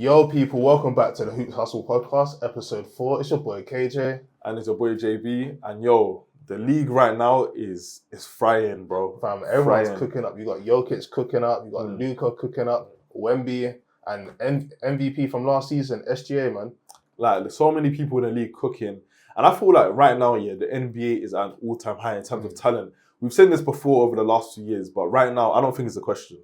Yo, people, welcome back to the Hoops Hustle podcast, episode 4. It's your boy KJ. And it's your boy JB. And yo, the league right now is frying, bro. Fam, everyone's cooking up. You got Jokic cooking up, you got Luka cooking up, Wemby, and MVP from last season, SGA, man. Like, there's so many people in the league cooking. And I feel like right now, the NBA is at an all-time high in terms of talent. We've said this before over the last few years, but right now, I don't think it's a question.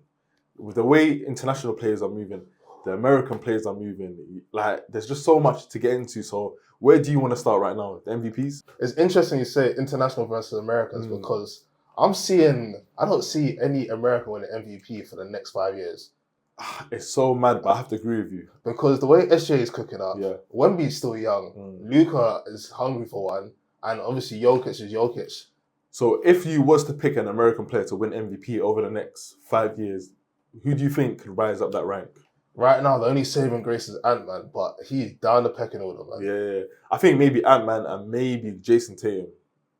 With the way international players are moving, the American players are moving, like, there's just so much to get into. So where do you want to start right now? The MVPs? It's interesting you say international versus Americans because I don't see any American winning MVP for the next 5 years. It's so mad, but I have to agree with you. Because the way SJ is cooking up, Wemby's still young, Luka is hungry for one, and obviously Jokic is Jokic. So if you was to pick an American player to win MVP over the next 5 years, who do you think could rise up that rank? Right now, the only saving grace is Ant-Man, but he's down the pecking order, man. Yeah. I think maybe Ant-Man and maybe Jason Tatum,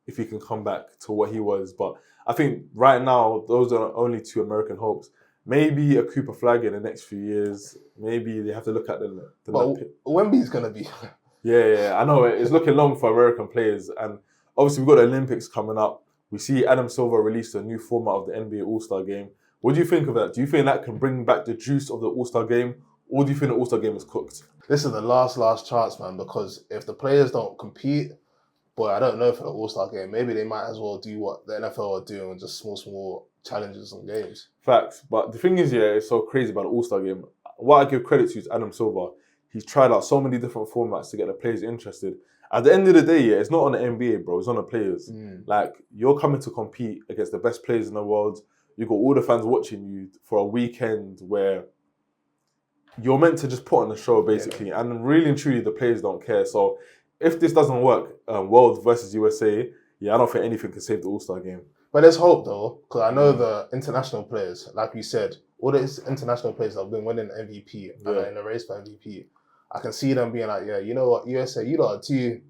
if he can come back to what he was. But I think right now, those are only two American hopes. Maybe a Cooper Flag in the next few years. Maybe they have to look at the But Wemby's going to be... Yeah, I know. It's looking long for American players. And obviously, we've got the Olympics coming up. We see Adam Silver released a new format of the NBA All-Star Game. What do you think of that? Do you think that can bring back the juice of the All-Star Game? Or do you think the All-Star Game is cooked? This is the last chance, man, because if the players don't compete, boy, I don't know for the All-Star Game. Maybe they might as well do what the NFL are doing, just small challenges and games. Facts. But the thing is, it's so crazy about the All-Star Game. What I give credit to is Adam Silver. He's tried out so many different formats to get the players interested. At the end of the day, it's not on the NBA, bro. It's on the players. Like, you're coming to compete against the best players in the world. You've got all the fans watching you for a weekend where you're meant to just put on the show, basically. Yeah. And really and truly, the players don't care. So if this doesn't work, World versus USA, I don't think anything can save the All-Star Game. But there's hope, though, because I know the international players, like you said, all the international players that have been winning MVP and are in the race for MVP, I can see them being like, you know what, USA, you lot are too,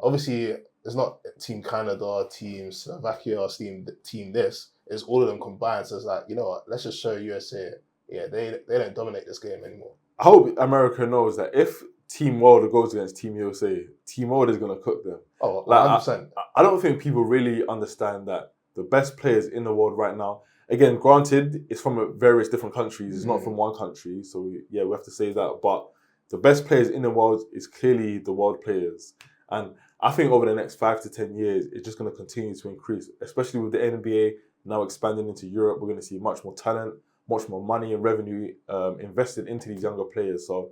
Obviously, it's not Team Canada, Team Slovakia, or Team this. It's all of them combined. So it's like, you know what, let's just show USA, they don't dominate this game anymore. I hope America knows that if Team World goes against Team USA, Team World is going to cook them. Oh, 100%. I don't think people really understand that the best players in the world right now, again, granted, it's from various different countries. It's not from one country. So, we have to say that. But the best players in the world is clearly the world players. And I think over the next 5 to 10 years, it's just going to continue to increase, especially with the NBA now expanding into Europe. We're going to see much more talent, much more money and revenue invested into these younger players. So,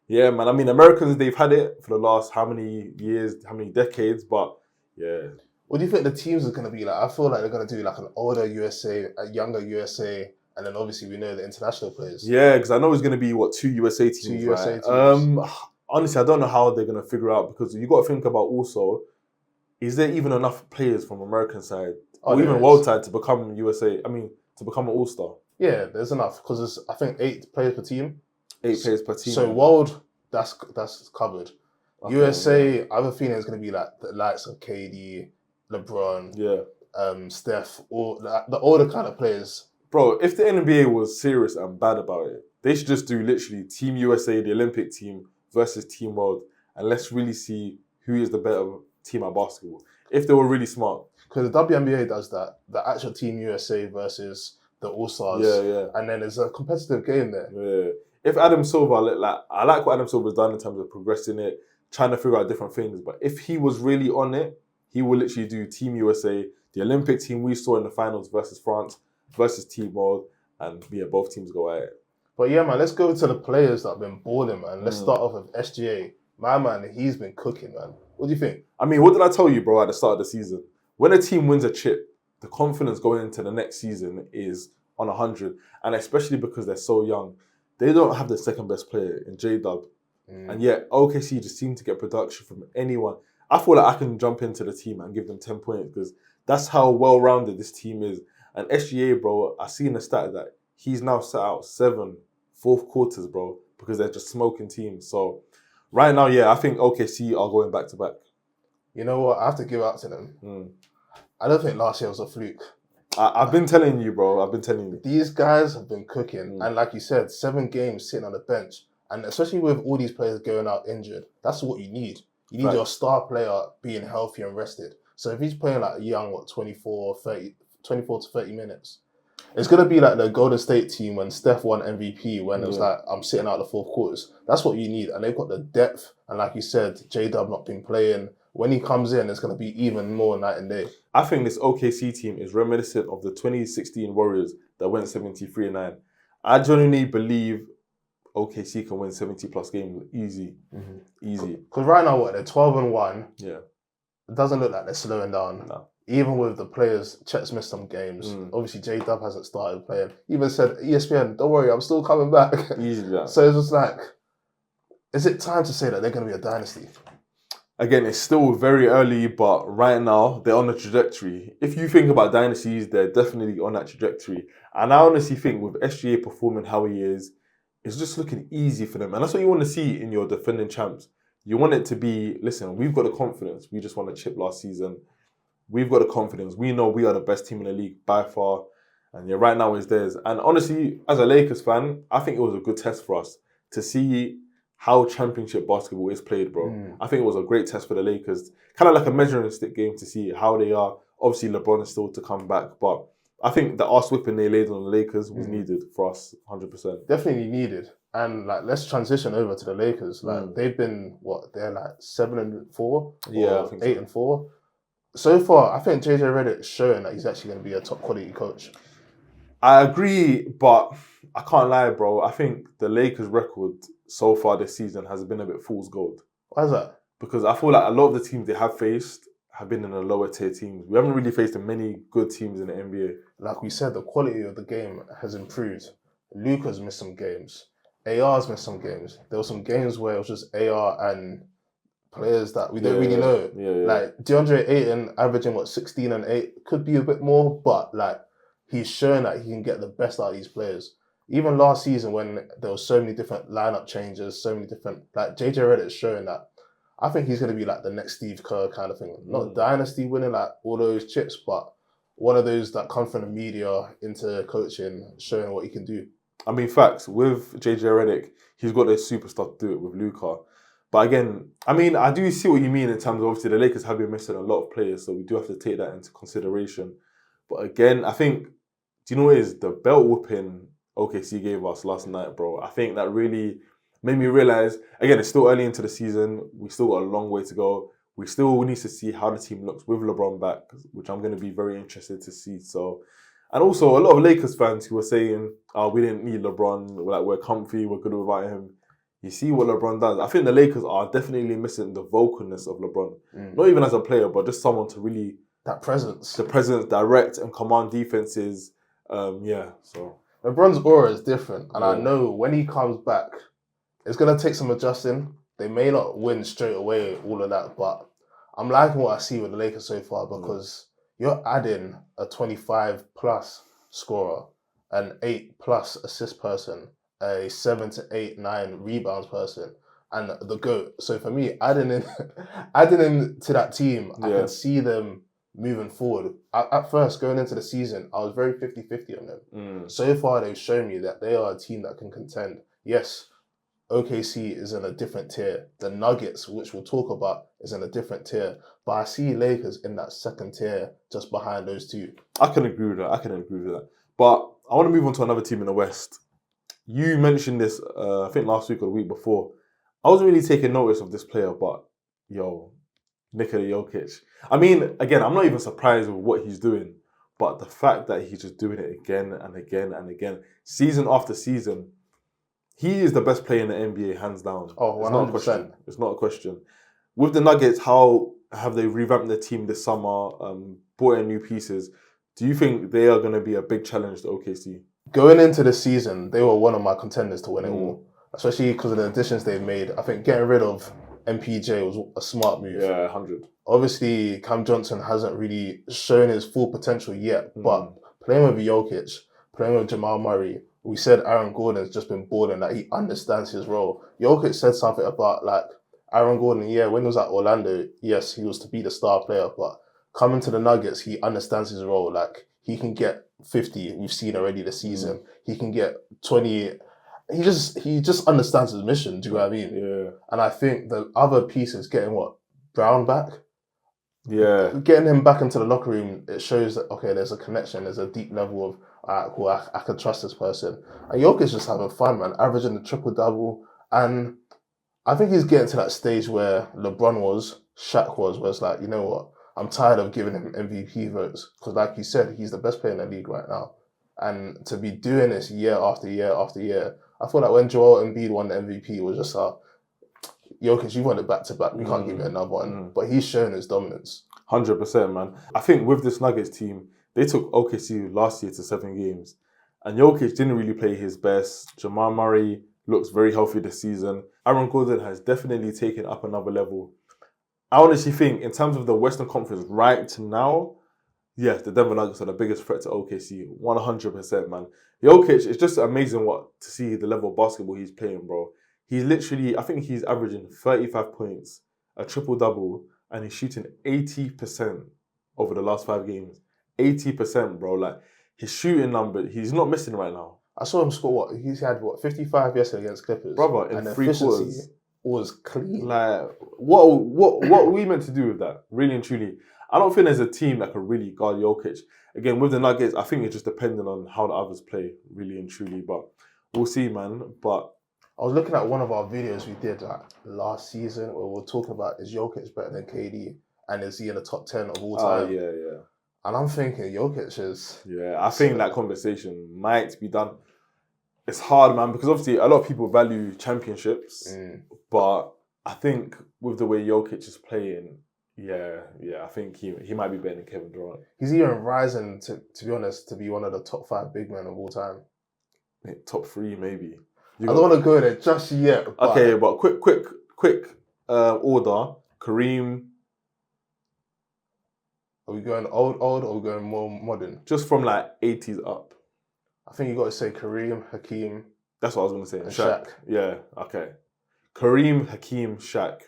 yeah, man. I mean, Americans, they've had it for the last how many years, how many decades, but yeah. What do you think the teams are going to be like? I feel like they're going to do like an older USA, a younger USA, and then obviously we know the international players. Yeah, because I know it's going to be, two USA teams, Two USA teams. Honestly, I don't know how they're going to figure out, because you got to think about also, is there even enough players from American side or even world side to become to become an all-star? Yeah, there's enough, because there's, I think, 8 players per team. 8 players per team. So world, that's covered. Okay, USA, I have a feeling it's going to be like the likes of KD, LeBron, Steph, all the older kind of players. Bro, if the NBA was serious and bad about it, they should just do literally Team USA, the Olympic team, versus Team World, and let's really see who is the better team at basketball. If they were really smart. Because the WNBA does that, the actual Team USA versus the All-Stars. And then there's a competitive game there. Yeah. If Adam Silver, I like what Adam Silver's done in terms of progressing it, trying to figure out different things, but if he was really on it, he will literally do Team USA, the Olympic team we saw in the finals versus France, versus Team World, and both teams go at it. But yeah, man, let's go to the players that have been balling, man. Let's start off with SGA. My man, he's been cooking, man. What do you think? I mean, what did I tell you, bro, at the start of the season? When a team wins a chip, the confidence going into the next season is on 100, and especially because they're so young, they don't have the second best player in J-Dub. And yet, OKC just seem to get production from anyone. I feel like I can jump into the team and give them 10 points because that's how well-rounded this team is. And SGA, bro, I seen the stat that he's now set out 7 fourth quarters, bro, because they're just smoking teams. So right now, I think OKC are going back-to-back. You know what? I have to give out to them. I don't think last year was a fluke. I've been telling you, bro. I've been telling you. These guys have been cooking. And like you said, 7 games sitting on the bench. And especially with all these players going out injured, that's what you need. You need your star player being healthy and rested. So if he's playing like a young, 24 to 30 minutes, it's going to be like the Golden State team when Steph won MVP, when it was like, I'm sitting out the 4th quarters. That's what you need. And they've got the depth. And like you said, J-Dub not been playing. When he comes in, it's going to be even more night and day. I think this OKC team is reminiscent of the 2016 Warriors that went 73-9. I genuinely believe OKC can win 70 plus games easy. Easy. Because right now, they're 12-1. Yeah. It doesn't look like they're slowing down. No. Even with the players, Chet's missed some games. Obviously, J-Dub hasn't started playing. Even said, ESPN, don't worry, I'm still coming back. Easy, yeah. So it's just like, is it time to say that they're going to be a dynasty? Again, it's still very early, but right now, they're on a trajectory. If you think about dynasties, they're definitely on that trajectory. And I honestly think with SGA performing how he is, it's just looking easy for them. And that's what you want to see in your defending champs. You want it to be, listen, we've got the confidence. We just won a chip last season. We've got the confidence. We know we are the best team in the league by far. And yeah, right now it's theirs. And honestly, as a Lakers fan, I think it was a good test for us to see how championship basketball is played, bro. I think it was a great test for the Lakers. Kind of like a measuring stick game to see how they are. Obviously, LeBron is still to come back. But I think the arse whipping they laid on the Lakers was needed for us, 100%. Definitely needed. And like, let's transition over to the Lakers. Like, they've been, they're like 7-4? Yeah, I think 8-4? So far, I think JJ Redick's showing that he's actually going to be a top quality coach. I agree, but I can't lie, bro. I think the Lakers' record so far this season has been a bit fool's gold. Why is that? Because I feel like a lot of the teams they have faced have been in the lower tier teams. We haven't really faced many good teams in the NBA. Like we said, the quality of the game has improved. Luka's missed some games. AR's missed some games. There were some games where it was just AR and players that we don't really know. Like DeAndre Ayton averaging 16 and 8 could be a bit more, but like he's shown that he can get the best out of these players. Even last season when there were so many different lineup changes, so many different, like JJ Redick's showing that. I think he's going to be like the next Steve Kerr kind of thing. Not dynasty winning like all those chips, but one of those that come from the media into coaching, showing what he can do. I mean, facts, with JJ Redick, he's got the superstar to do it with Luka. But again, I mean, I do see what you mean in terms of obviously the Lakers have been missing a lot of players, so we do have to take that into consideration. But again, I think, do you know what it is? The belt whooping OKC gave us last night, bro. I think that really made me realize, again, it's still early into the season. We still got a long way to go. We still need to see how the team looks with LeBron back, which I'm going to be very interested to see. So, and also a lot of Lakers fans who were saying, "Oh, we didn't need LeBron. Like we're comfy. We're good without him." You see what LeBron does. I think the Lakers are definitely missing the vocalness of LeBron. Not even as a player, but just someone to really that presence, direct and command defenses. So LeBron's aura is different, and I know when he comes back, it's gonna take some adjusting. They may not win straight away, all of that, but I'm liking what I see with the Lakers so far because you're adding a 25 plus scorer, an 8+ assist person, a 7 to 8, 9 rebounds person, and the GOAT. So for me, adding in to that team, I can see them moving forward. At first, going into the season, I was very 50-50 on them. So far, they've shown me that they are a team that can contend. Yes, OKC is in a different tier. The Nuggets, which we'll talk about, is in a different tier. But I see Lakers in that second tier, just behind those two. I can agree with that. But I want to move on to another team in the West. You mentioned this, I think last week or the week before. I wasn't really taking notice of this player, but Nikola Jokic. I mean, again, I'm not even surprised with what he's doing, but the fact that he's just doing it again and again and again, season after season, he is the best player in the NBA, hands down. Oh, 100%. It's not a question. With the Nuggets, how have they revamped their team this summer, brought in new pieces? Do you think they are going to be a big challenge to OKC? Going into the season, they were one of my contenders to win it all, especially because of the additions they've made. I think getting rid of MPJ was a smart move. Yeah, 100. Obviously, Cam Johnson hasn't really shown his full potential yet, but playing with Jokic, playing with Jamal Murray, we said Aaron Gordon's just been balling, that he understands his role. Jokic said something about like Aaron Gordon, when he was at Orlando, yes, he was to be the star player, but coming to the Nuggets, he understands his role. Like he can get 50. We've seen already this season. He can get 20. He just understands his mission. Do you know what I mean? Yeah. And I think the other piece is getting Brown back. Yeah. Getting him back into the locker room, it shows that, okay, there's a connection, there's a deep level of, cool, I can trust this person. And Jokic just having fun, man, averaging the triple-double. And I think he's getting to that stage where LeBron was, Shaq was, where it's like, you know what, I'm tired of giving him MVP votes. Because like you said, he's the best player in the league right now. And to be doing this year after year after year, I feel like when Joel Embiid won the MVP, it was just Jokic, you won it back to back. We can't give you another one. But he's shown his dominance. 100%, man. I think with this Nuggets team, they took OKC last year to 7 games. And Jokic didn't really play his best. Jamal Murray looks very healthy this season. Aaron Gordon has definitely taken up another level. I honestly think, in terms of the Western Conference right now, yes, the Denver Nuggets are the biggest threat to OKC. 100%, man. Jokic, it's just amazing to see the level of basketball he's playing, bro. He's literally, I think he's averaging 35 points, a triple-double, and he's shooting 80% over the last 5 games. 80%, bro. Like, his shooting number, he's not missing right now. I saw him score He's had 55 yesterday against Clippers. Brother, in and 3 quarters. Was clean. Like, what are we meant to do with that? Really and truly. I don't think there's a team that can really guard Jokic. Again, with the Nuggets, I think it's just dependent on how the others play, really and truly. But we'll see, man. But I was looking at one of our videos we did last season where we were talking about, is Jokic better than KD? And is he in the top 10 of all time? Yeah. And I'm thinking Jokic is... Yeah, I think that conversation might be done. It's hard, man, because obviously a lot of people value championships. But I think with the way Jokic is playing, yeah, I think he might be better than Kevin Durant. He's even rising, to be honest, to be one of the top 5 big men of all time. Top 3, maybe. I don't want to go there just yet. But... Okay, but quick order. Kareem. Are we going old or are we going more modern? Just from like 80s up. I think you got to say Kareem, Hakeem. That's what I was going to say. And Shaq. Yeah, okay. Kareem, Hakeem, Shaq.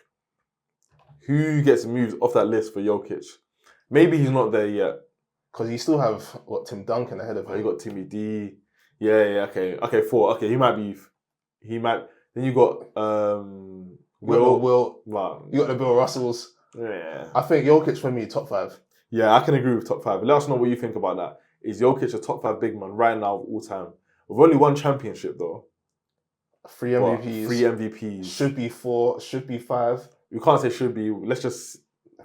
Who gets moved off that list for Jokic? Maybe he's not there yet. Because you still have, Tim Duncan ahead of him. You got Timmy D. Yeah, okay. Okay, 4. Okay, he might. Then you got Will. Wow. You got the Bill Russells. Yeah. I think Jokic for me, top 5. Yeah, I can agree with top 5. Let us know what you think about that. Is Jokic a top 5 big man right now of all time? With only 1 championship though. 3 MVPs. 3 MVPs. Should be 4, should be 5. We can't say should be. Let's just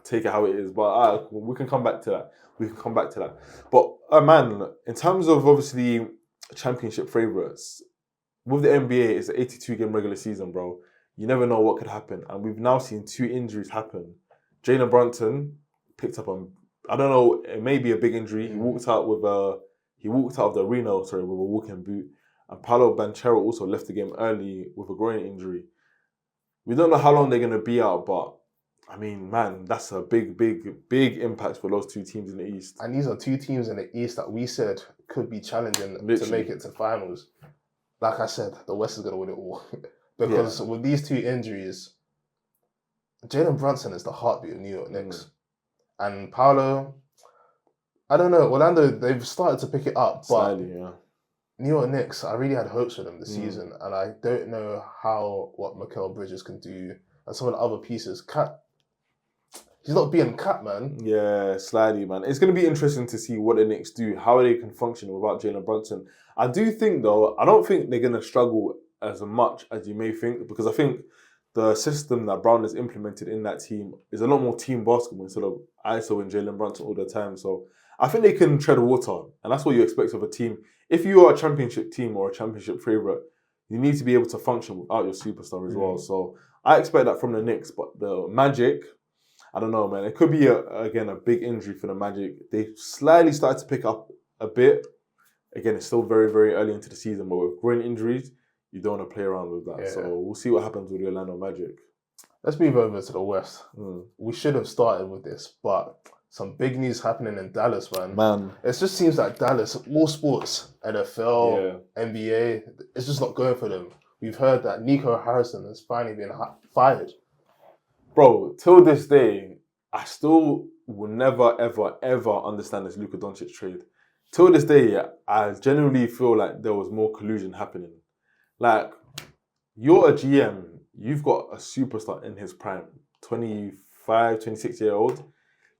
take it how it is. But we can come back to that. But man, in terms of obviously championship favourites, with the NBA, it's an 82-game regular season, bro. You never know what could happen. And we've now seen 2 injuries happen. Jalen Brunson picked up I don't know, it may be a big injury. He walked out of the arena, with a walking boot. And Paolo Banchero also left the game early with a groin injury. We don't know how long they're going to be out, but I mean, man, that's a big impact for those 2 teams in the East. And these are 2 teams in the East that we said could be challenging to make it to finals. Like I said, the West is going to win it all. Because with these 2 injuries, Jalen Brunson is the heartbeat of New York Knicks. And Paolo, I don't know, Orlando, they've started to pick it up, but Slightly, yeah. New York Knicks, I really had hopes for them this season, and I don't know what Mikal Bridges can do, and some of the other pieces. Cat, he's not being Cat, man. Yeah, slightly, man. It's going to be interesting to see what the Knicks do, how they can function without Jalen Brunson. I do think, though, I don't think they're going to struggle as much as you may think, because I think the system that Brown has implemented in that team is a lot more team basketball instead of ISO and Jalen Brunson all the time. So I think they can tread water, and that's what you expect of a team. If you are a championship team or a championship favourite, you need to be able to function without your superstar as well. So I expect that from the Knicks, but the Magic, I don't know, man. It could be, again, a big injury for the Magic. They slightly started to pick up a bit. Again, it's still very, very early into the season, but with groin injuries, you don't want to play around with that. Yeah. So we'll see what happens with the Orlando Magic. Let's move over to the West. We should have started with this, but some big news happening in Dallas, man. It just seems like Dallas, all sports, NFL, NBA, it's just not going for them. We've heard that Nico Harrison has finally been fired. Bro, till this day, I still will never, ever, ever understand this Luka Doncic trade. till this day, I genuinely feel like there was more collusion happening. Like, you're a GM, you've got a superstar in his prime, 25, 26-year-old.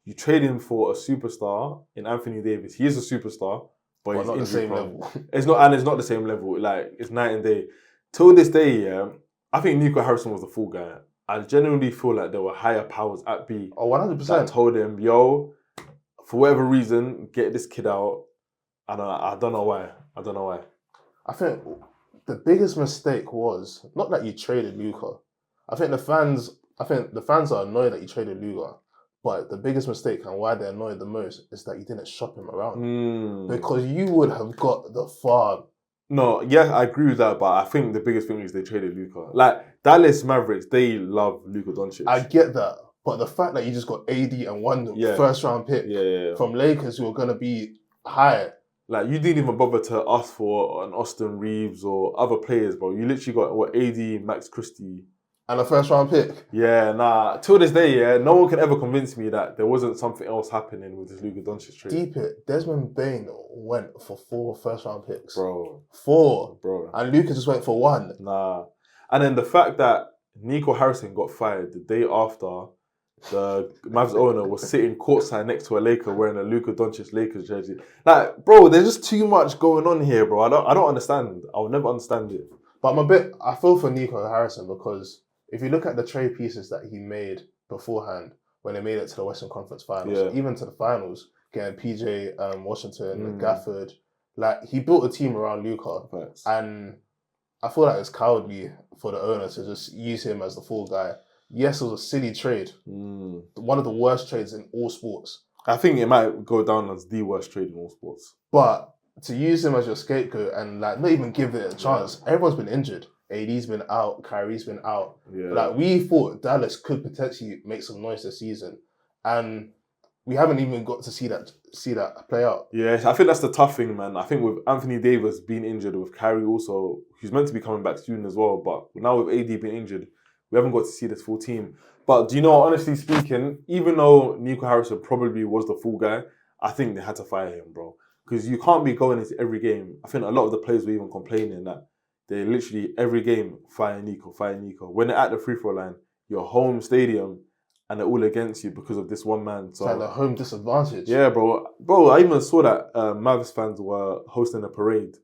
You trade him for a superstar in Anthony Davis. He is a superstar, but he's not the injury same prone. level. It's not the same level. Like, it's night and day. Till this day, yeah, I think Nico Harrison was the fool guy. I genuinely feel like there were higher powers at B Oh, 100%. that told him, yo, for whatever reason, get this kid out. And I don't know why. I think the biggest mistake was not that you traded Luka. I think the fans are annoyed that you traded Luka. But the biggest mistake and why they're annoyed the most is that you didn't shop him around. Because you would have got the farm. No, yeah, I agree with that, but I think the biggest thing is they traded Luka. Like, Dallas Mavericks, they love Luka Doncic. I get that. But the fact that you just got AD and one first round pick from Lakers who are going to be high. Like, you didn't even bother to ask for an Austin Reeves or other players, bro. You literally got, AD, Max Christie. And a first round pick. Yeah, nah. Till this day, no one can ever convince me that there wasn't something else happening with this Luka Doncic trade. Deep it. Desmond Bain went for 4 first round picks. Bro. 4. Bro. And Luka just went for 1. Nah. And then the fact that Nico Harrison got fired the day after the Mavs owner was sitting courtside next to a Laker wearing a Luka Doncic Lakers jersey. Like, bro, there's just too much going on here, bro. I don't understand. I'll never understand it. But I feel for Nico Harrison because if you look at the trade pieces that he made beforehand when they made it to the Western Conference Finals, even to the finals, getting PJ Washington, Gafford, like he built a team around Luka. Thanks. And I feel like it's cowardly for the owner to just use him as the fall guy. Yes, it was a silly trade. One of the worst trades in all sports. I think it might go down as the worst trade in all sports. But to use him as your scapegoat and like not even give it a chance. Everyone's been injured. AD's been out. Kyrie's been out. Yeah. Like we thought Dallas could potentially make some noise this season, and we haven't even got to see that play out. Yeah, I think that's the tough thing, man. I think with Anthony Davis being injured, with Kyrie also, who's meant to be coming back soon as well, but now with AD being injured, we haven't got to see this full team. But do you know, honestly speaking, even though Nico Harrison probably was the full guy, I think they had to fire him, bro. Because you can't be going into every game. I think a lot of the players were even complaining that they literally every game fire Nico. When they're at the free throw line, your home stadium, and they're all against you because of this one man. So it's like the home disadvantage. Yeah, bro. I even saw that Mavs fans were hosting a parade.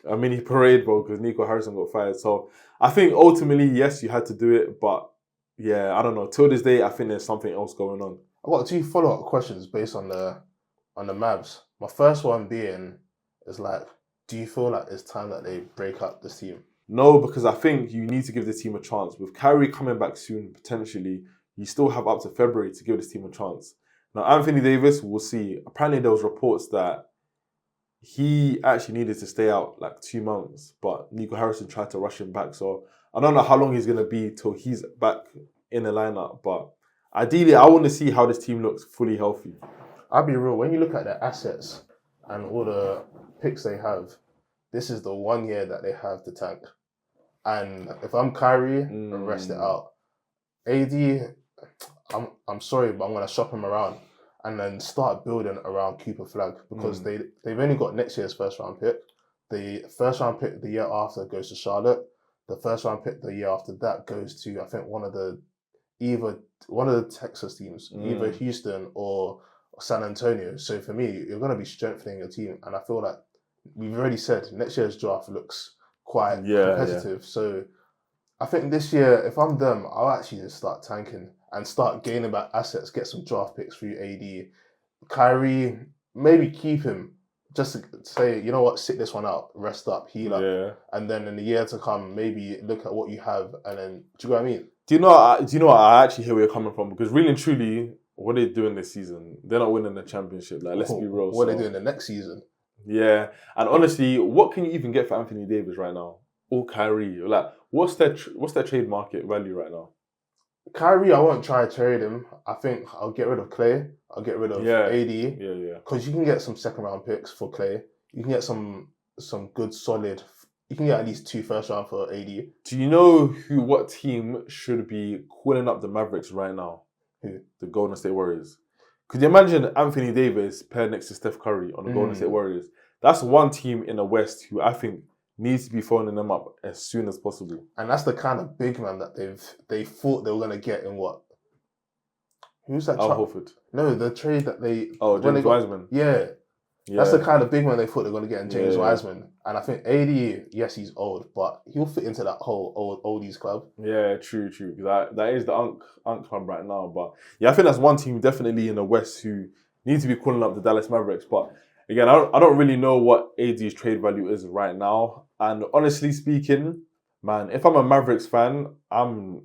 A mini parade, bro, because Nico Harrison got fired. So I think ultimately, yes, you had to do it. But yeah, I don't know. Till this day, I think there's something else going on. I've got 2 follow-up questions based on the Mavs. My first one being is like, do you feel like it's time that they break up this team? No, because I think you need to give the team a chance. With Kyrie coming back soon, potentially, you still have up to February to give this team a chance. Now, Anthony Davis, we'll see. Apparently, there was reports that he actually needed to stay out like 2 months, but Nico Harrison tried to rush him back. So I don't know how long he's going to be till he's back in the lineup. But ideally, I want to see how this team looks fully healthy. I'll be real. When you look at their assets and all the picks they have, this is the 1 year that they have to tank. And if I'm Kyrie, rest it out. AD, I'm sorry, but I'm going to shop him around and then start building around Cooper Flag because they've only got next year's first round pick. The first round pick the year after goes to Charlotte. The first round pick the year after that goes to, I think, one of the Texas teams, either Houston or San Antonio. So for me, you're going to be strengthening your team. And I feel like we've already said next year's draft looks quite competitive. Yeah. So I think this year, if I'm them, I'll actually just start tanking and start gaining back assets, get some draft picks through AD. Kyrie, maybe keep him just to say, you know what, sit this one out, rest up, heal up. Yeah. And then in the year to come, maybe look at what you have and then, do you know what I mean? Do you know what? I actually hear where you're coming from because really and truly, what they're doing this season, they're not winning the championship. Like, let's be real. What are they doing the next season? Yeah. And honestly, what can you even get for Anthony Davis right now? Or Kyrie? Like, what's their trade market value right now? Kyrie, I won't try to trade him. I think I'll get rid of Clay. I'll get rid of AD. Yeah. Because you can get some second round picks for Clay. You can get some good solid. You can get at least 2 first round for AD. Do you know what team should be calling up the Mavericks right now? Who? The Golden State Warriors. Could you imagine Anthony Davis playing next to Steph Curry on the Golden State Warriors? That's one team in the West who I think needs to be phoning them up as soon as possible. And that's the kind of big man that they thought they were going to get in what? Who's that? Al Horford. No, the trade that they... James Wiseman. Yeah. That's the kind of big man they thought they were going to get in James Wiseman. And I think AD, yes, he's old, but he'll fit into that whole oldies club. Yeah, true. That is the Unk club right now. But yeah, I think that's one team definitely in the West who needs to be calling up the Dallas Mavericks. But again, I don't really know what AD's trade value is right now. And honestly speaking, man, if I'm a Mavericks fan, I don't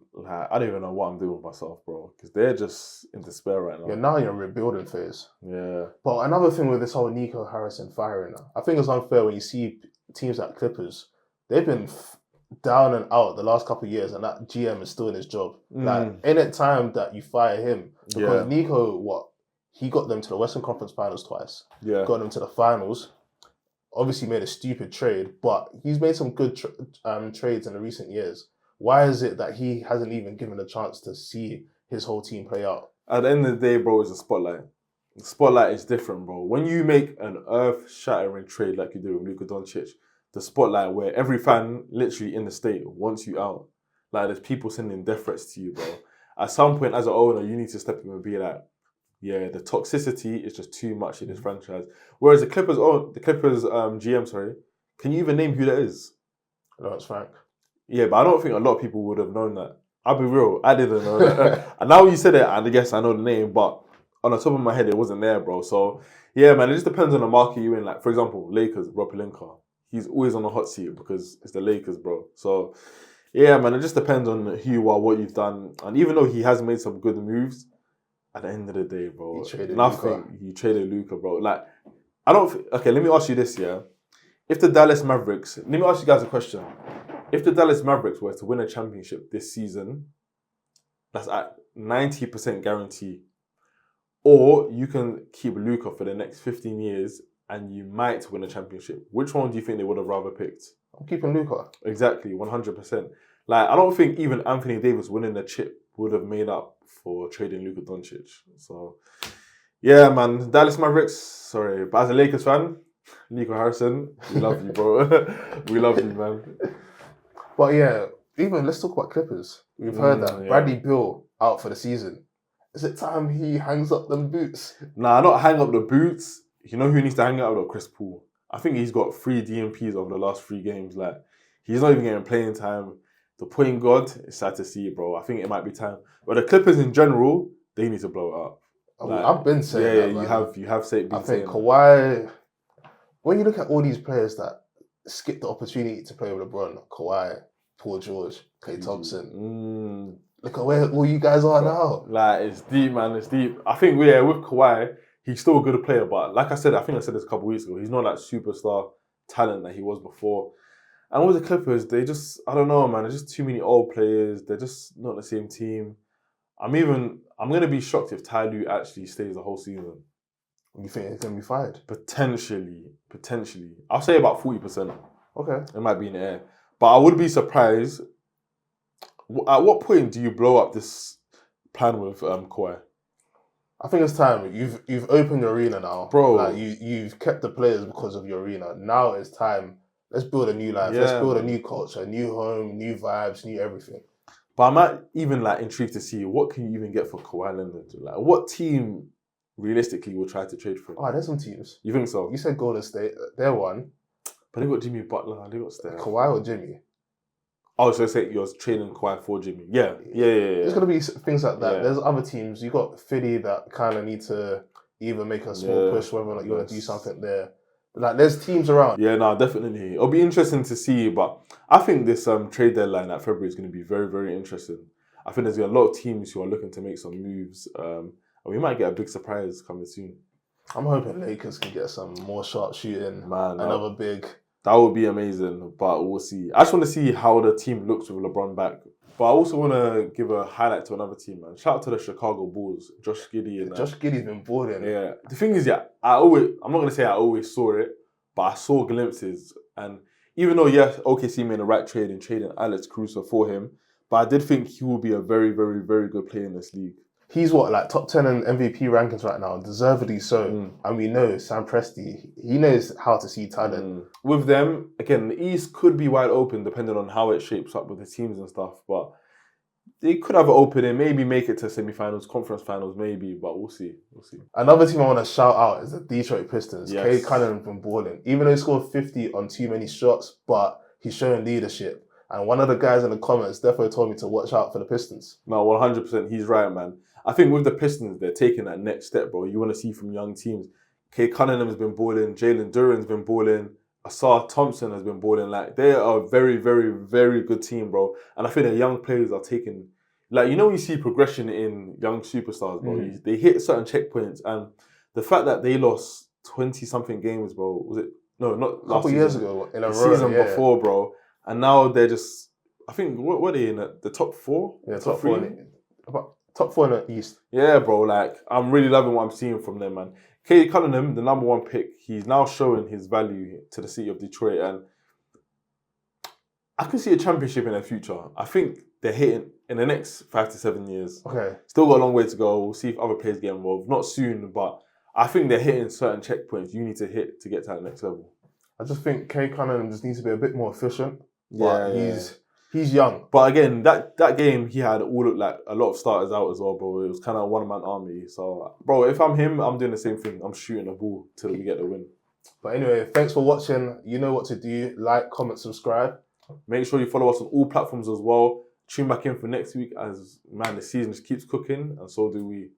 even know what I'm doing with myself, bro. Because they're just in despair right now. Yeah, now you're in a rebuilding phase. Yeah. But another thing with this whole Nico Harrison firing, I think it's unfair when you see teams like Clippers, they've been down and out the last couple of years, and that GM is still in his job. Like, ain't it time that you fire him? Because Nico, he got them to the Western Conference Finals twice. Yeah. Got them to the finals. Obviously made a stupid trade, but he's made some good trades in the recent years. Why is it that he hasn't even given a chance to see his whole team play out? At the end of the day, bro, it's a spotlight. The spotlight is different, bro. When you make an earth-shattering trade like you do with Luka Doncic, the spotlight where every fan literally in the state wants you out. Like, there's people sending death threats to you, bro. At some point, as an owner, you need to step in and be like, yeah, the toxicity is just too much in this franchise. Whereas the Clippers GM, can you even name who that is? No, it's Frank. Yeah, but I don't think a lot of people would have known that. I'll be real, I didn't know that. And now you said it, and I guess I know the name, but on the top of my head, it wasn't there, bro. So, yeah, man, it just depends on the market you're in. Like, for example, Lakers, Rob Pelinka. He's always on the hot seat because it's the Lakers, bro. So, yeah, man, it just depends on who you are, what you've done. And even though he has made some good moves, at the end of the day, bro, he traded Luka, bro. Like, okay, let me ask you this, yeah? If the Dallas Mavericks, let me ask you guys a question. If the Dallas Mavericks were to win a championship this season, that's at 90% guarantee, or you can keep Luka for the next 15 years and you might win a championship, which one do you think they would have rather picked? I'm keeping Luka. Exactly, 100%. Like, I don't think even Anthony Davis winning the chip would have made up for trading Luka Doncic. So, yeah, man, Dallas Mavericks, sorry. But as a Lakers fan, Nico Harrison, we love you, bro. We love you, man. But yeah, even let's talk about Clippers. We've heard that Bradley Beal out for the season. Is it time he hangs up them boots? Nah, not hang up the boots. You know who needs to hang up though? Chris Paul. I think he's got 3 DMPs over the last 3 games. Like, he's not even getting playing time. The point guard, it's sad to see, bro. I think it might be time. But the Clippers in general, they need to blow it up. Like, I've been saying that, man. You have said. I think Kawhi. When you look at all these players that skip the opportunity to play with LeBron, Kawhi, Paul George, Klay Thompson. Look at where all you guys are now. Like, it's deep, man. It's deep. I think with Kawhi, he's still a good player, but like I said, I think I said this a couple of weeks ago. He's not that superstar talent that he was before. And with the Clippers, they just, I don't know, man. There's just too many old players. They're just not the same team. I'm going to be shocked if Ty Lue actually stays the whole season. You think he's going to be fired? Potentially. I'll say about 40%. Okay. It might be in the air. But I would be surprised. At what point do you blow up this plan with Kawhi? I think it's time. You've opened your arena now. Bro. Like, you've kept the players because of your arena. Now it's time. Let's build a new life. Yeah, let's build a new culture, new home, new vibes, new everything. But I'm not even like intrigued to see what can you even get for Kawhi Leonard. Like, what team realistically will try to trade for him? Oh, there's some teams. You think so? You said Golden State. They're one. But they got Jimmy Butler. They got Steph. Kawhi or Jimmy? Oh, so say you're trading Kawhi for Jimmy. Yeah. There's going to be things like that. Yeah. There's other teams. You got Philly that kind of need to either make a small push, whether or not you want to do something there. Like, there's teams around. Yeah, no, definitely. It'll be interesting to see, but I think this trade deadline at February is going to be very, very interesting. I think there's a lot of teams who are looking to make some moves, and we might get a big surprise coming soon. I'm hoping Lakers can get some more sharp shooting. Man, another big. That would be amazing, but we'll see. I just want to see how the team looks with LeBron back. But I also want to give a highlight to another team, man. Shout out to the Chicago Bulls, Josh Giddey. And Josh Giddey's been balling. Yeah. The thing is, I'm not going to say I always saw it, but I saw glimpses. And even though, OKC made the right trade in trading Alex Caruso for him, but I did think he will be a very, very, very good player in this league. He's what, like top 10 in MVP rankings right now, deservedly so. And we know Sam Presti, he knows how to see talent. With them, again, the East could be wide open depending on how it shapes up with the teams and stuff. But they could have an opening, maybe make it to semi-finals, conference finals, maybe. But we'll see. We'll see. Another team I want to shout out is the Detroit Pistons. Yes. Kay Cunningham's been balling. Even though he scored 50 on too many shots, but he's showing leadership. And one of the guys in the comments definitely told me to watch out for the Pistons. No, 100%. He's right, man. I think with the Pistons, they're taking that next step, bro. You want to see from young teams. Kay Cunningham's been balling. Jalen Duren's been balling. Asar Thompson has been balling. Like, they are a very, very, very good team, bro. And I think the young players are taking... Like, you know, you see progression in young superstars, bro. They hit certain checkpoints. And the fact that they lost 20-something games, bro, was it? No, not last couple season. Years ago, in a the row, season before, bro. And now they're just... I think, what are they in? The top 4? Yeah, top 3? Top 4 in the East. Yeah, bro. Like, I'm really loving what I'm seeing from them, man. Kay Cunningham, the number 1 pick, he's now showing his value to the city of Detroit. And I can see a championship in their future. I think they're hitting in the next 5 to 7 years. Okay. Still got a long way to go. We'll see if other players get involved. Not soon, but I think they're hitting certain checkpoints you need to hit to get to that next level. I just think Kay Cunningham just needs to be a bit more efficient. Yeah, But he's young. But again, that game, he had like a lot of starters out as well, bro. It was kind of a one-man army. So, bro, if I'm him, I'm doing the same thing. I'm shooting the ball till we get the win. But anyway, thanks for watching. You know what to do. Like, comment, subscribe. Make sure you follow us on all platforms as well. Tune back in for next week as, man, the season just keeps cooking and so do we.